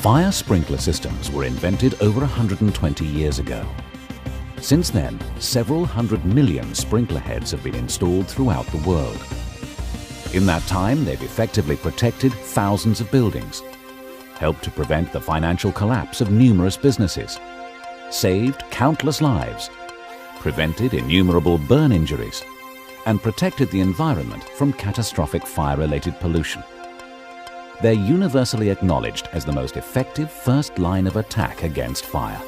Fire sprinkler systems were invented over 120 years ago. Since then, several 100 million sprinkler heads have been installed throughout the world. In that time, they've effectively protected thousands of buildings, helped to prevent the financial collapse of numerous businesses, saved countless lives, prevented innumerable burn injuries, and protected the environment from catastrophic fire-related pollution. They're universally acknowledged as the most effective first line of attack against fire.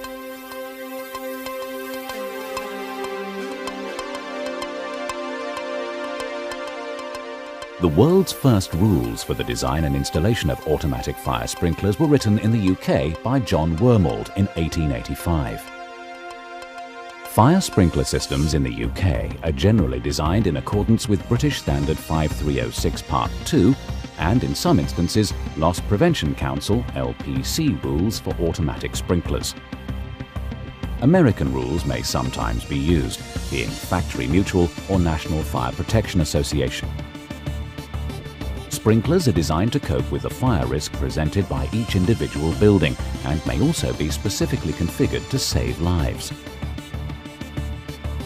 The world's first rules for the design and installation of automatic fire sprinklers were written in the UK by John Wormald in 1885. Fire sprinkler systems in the UK are generally designed in accordance with British Standard 5306 Part 2 and, in some instances, Loss Prevention Council (LPC) rules for automatic sprinklers. American rules may sometimes be used, being Factory Mutual or National Fire Protection Association. Sprinklers are designed to cope with the fire risk presented by each individual building and may also be specifically configured to save lives.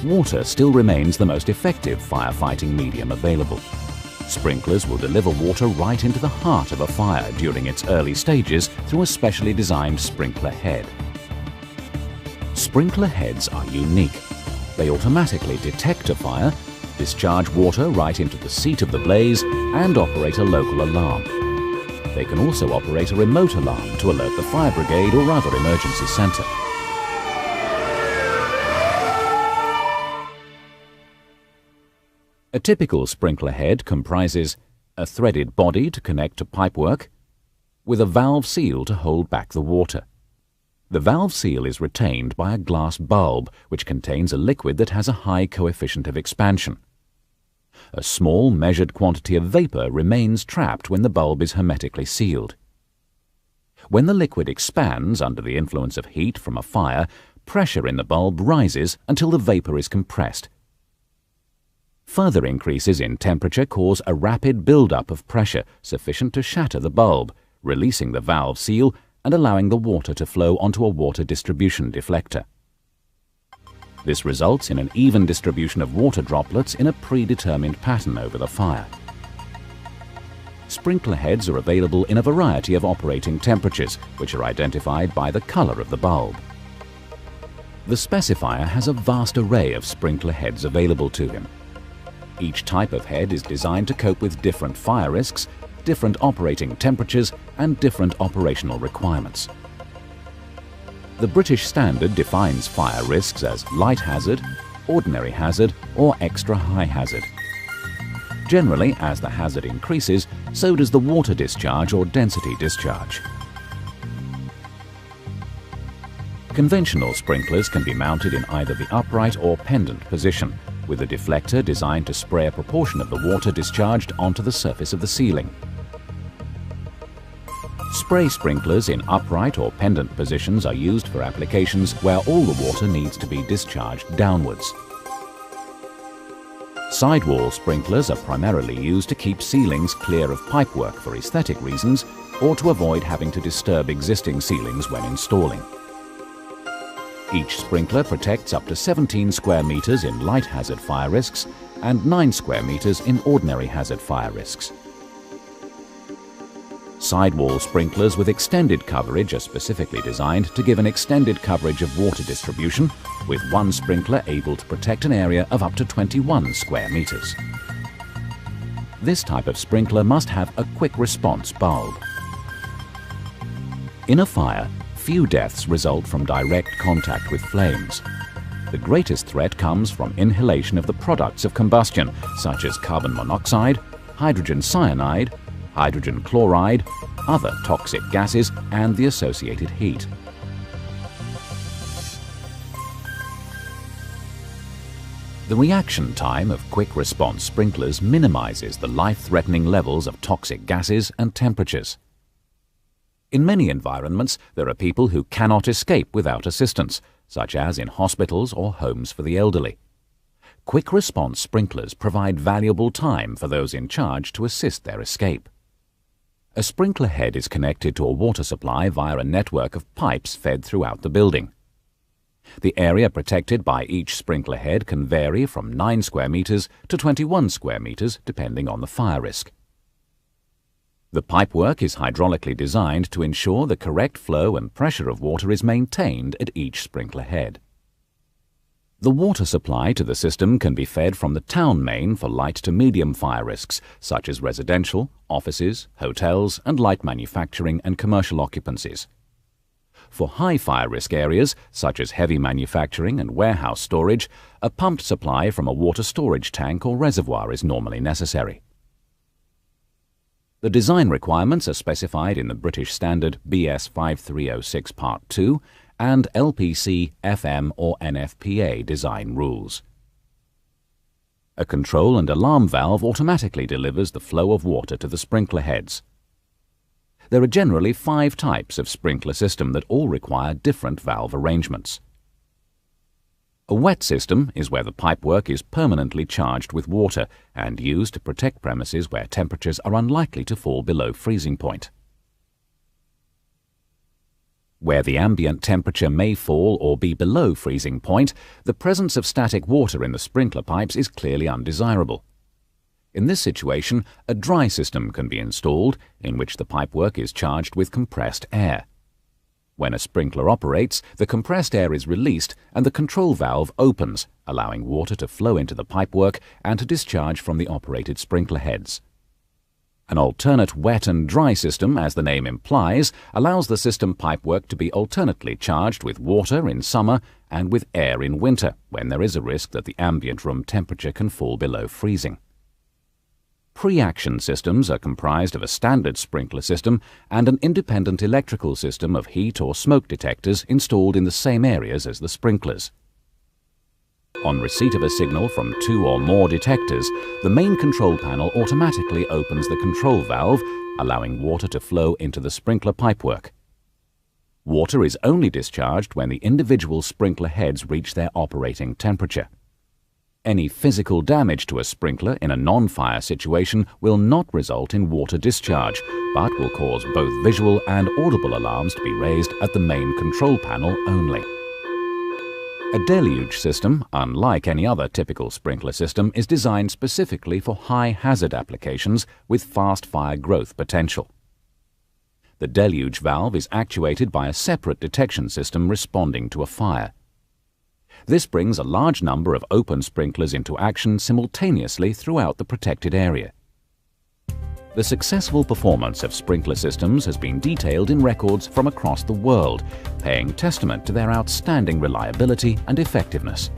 Water still remains the most effective firefighting medium available. Sprinklers will deliver water right into the heart of a fire during its early stages through a specially designed sprinkler head. Sprinkler heads are unique. They automatically detect a fire, discharge water right into the seat of the blaze, and operate a local alarm. They can also operate a remote alarm to alert the fire brigade or other emergency centre. A typical sprinkler head comprises a threaded body to connect to pipework, with a valve seal to hold back the water. The valve seal is retained by a glass bulb which contains a liquid that has a high coefficient of expansion. A small measured quantity of vapor remains trapped when the bulb is hermetically sealed. When the liquid expands under the influence of heat from a fire, pressure in the bulb rises until the vapor is compressed. Further increases in temperature cause a rapid build-up of pressure sufficient to shatter the bulb, releasing the valve seal and allowing the water to flow onto a water distribution deflector. This results in an even distribution of water droplets in a predetermined pattern over the fire. Sprinkler heads are available in a variety of operating temperatures, which are identified by the color of the bulb. The specifier has a vast array of sprinkler heads available to him. Each type of head is designed to cope with different fire risks, different operating temperatures, and different operational requirements. The British Standard defines fire risks as light hazard, ordinary hazard, or extra high hazard. Generally, as the hazard increases, so does the water discharge or density discharge. Conventional sprinklers can be mounted in either the upright or pendant position, with a deflector designed to spray a proportion of the water discharged onto the surface of the ceiling. Spray sprinklers in upright or pendant positions are used for applications where all the water needs to be discharged downwards. Sidewall sprinklers are primarily used to keep ceilings clear of pipework for aesthetic reasons or to avoid having to disturb existing ceilings when installing. Each sprinkler protects up to 17 square meters in light hazard fire risks and 9 square meters in ordinary hazard fire risks. Sidewall sprinklers with extended coverage are specifically designed to give an extended coverage of water distribution, with one sprinkler able to protect an area of up to 21 square meters. This type of sprinkler must have a quick response bulb. In a fire, few deaths result from direct contact with flames. The greatest threat comes from inhalation of the products of combustion, such as carbon monoxide, hydrogen cyanide, hydrogen chloride, other toxic gases, and the associated heat. The reaction time of quick response sprinklers minimizes the life-threatening levels of toxic gases and temperatures. In many environments, there are people who cannot escape without assistance, such as in hospitals or homes for the elderly. Quick response sprinklers provide valuable time for those in charge to assist their escape. A sprinkler head is connected to a water supply via a network of pipes fed throughout the building. The area protected by each sprinkler head can vary from 9 square meters to 21 square meters depending on the fire risk. The pipework is hydraulically designed to ensure the correct flow and pressure of water is maintained at each sprinkler head. The water supply to the system can be fed from the town main for light to medium fire risks, such as residential, offices, hotels, and light manufacturing and commercial occupancies. For high fire risk areas, such as heavy manufacturing and warehouse storage, a pumped supply from a water storage tank or reservoir is normally necessary. The design requirements are specified in the British Standard BS 5306 Part 2 and LPC, FM or NFPA design rules. A control and alarm valve automatically delivers the flow of water to the sprinkler heads. There are generally 5 types of sprinkler system that all require different valve arrangements. A wet system is where the pipework is permanently charged with water and used to protect premises where temperatures are unlikely to fall below freezing point. Where the ambient temperature may fall or be below freezing point, the presence of static water in the sprinkler pipes is clearly undesirable. In this situation, a dry system can be installed in which the pipework is charged with compressed air. When a sprinkler operates, the compressed air is released and the control valve opens, allowing water to flow into the pipework and to discharge from the operated sprinkler heads. An alternate wet and dry system, as the name implies, allows the system pipework to be alternately charged with water in summer and with air in winter, when there is a risk that the ambient room temperature can fall below freezing. Pre-action systems are comprised of a standard sprinkler system and an independent electrical system of heat or smoke detectors installed in the same areas as the sprinklers. On receipt of a signal from 2 or more detectors, the main control panel automatically opens the control valve, allowing water to flow into the sprinkler pipework. Water is only discharged when the individual sprinkler heads reach their operating temperature. Any physical damage to a sprinkler in a non-fire situation will not result in water discharge, but will cause both visual and audible alarms to be raised at the main control panel only. A deluge system, unlike any other typical sprinkler system, is designed specifically for high-hazard applications with fast fire growth potential. The deluge valve is actuated by a separate detection system responding to a fire. This brings a large number of open sprinklers into action simultaneously throughout the protected area. The successful performance of sprinkler systems has been detailed in records from across the world, paying testament to their outstanding reliability and effectiveness.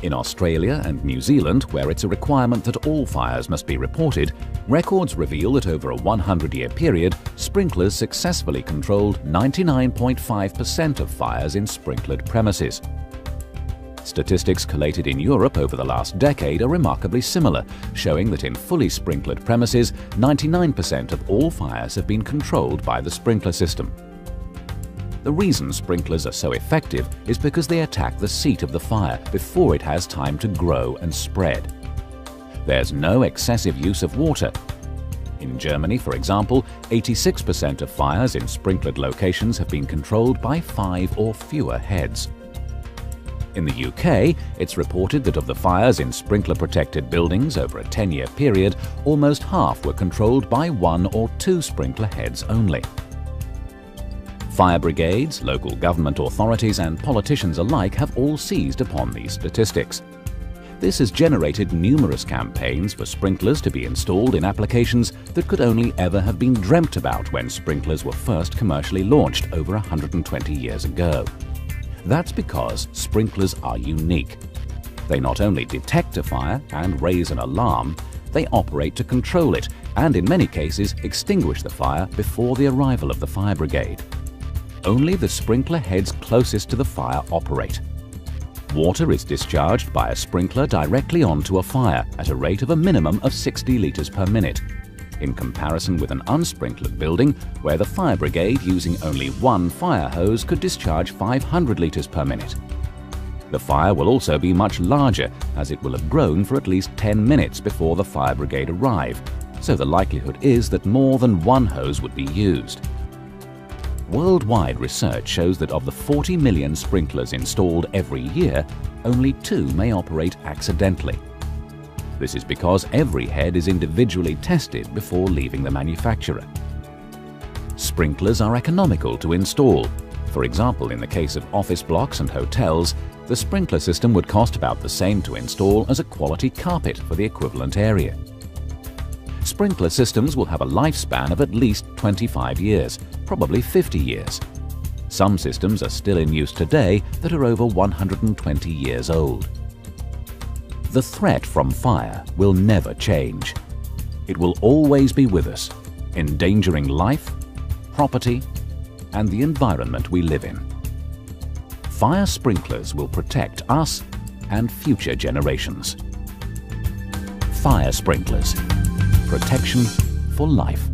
In Australia and New Zealand, where it's a requirement that all fires must be reported, records reveal that over a 100-year period, sprinklers successfully controlled 99.5% of fires in sprinklered premises. Statistics collated in Europe over the last decade are remarkably similar, showing that in fully sprinklered premises, 99% of all fires have been controlled by the sprinkler system. The reason sprinklers are so effective is because they attack the seat of the fire before it has time to grow and spread. There's no excessive use of water. In Germany, for example, 86% of fires in sprinklered locations have been controlled by 5 or fewer heads. In the UK, it's reported that of the fires in sprinkler-protected buildings over a 10-year period, almost half were controlled by 1 or 2 sprinkler heads only. Fire brigades, local government authorities and politicians alike have all seized upon these statistics. This has generated numerous campaigns for sprinklers to be installed in applications that could only ever have been dreamt about when sprinklers were first commercially launched over 120 years ago. That's because sprinklers are unique. They not only detect a fire and raise an alarm, they operate to control it and in many cases extinguish the fire before the arrival of the fire brigade. Only the sprinkler heads closest to the fire operate. Water is discharged by a sprinkler directly onto a fire at a rate of a minimum of 60 litres per minute, in comparison with an unsprinkled building where the fire brigade using only 1 fire hose could discharge 500 litres per minute. The fire will also be much larger, as it will have grown for at least 10 minutes before the fire brigade arrive, so the likelihood is that more than one hose would be used. Worldwide research shows that of the 40 million sprinklers installed every year, only 2 may operate accidentally. This is because every head is individually tested before leaving the manufacturer. Sprinklers are economical to install. For example, in the case of office blocks and hotels, the sprinkler system would cost about the same to install as a quality carpet for the equivalent area. Sprinkler systems will have a lifespan of at least 25 years, probably 50 years. Some systems are still in use today that are over 120 years old. The threat from fire will never change. It will always be with us, endangering life, property, and the environment we live in. Fire sprinklers will protect us and future generations. Fire sprinklers. Protection for life.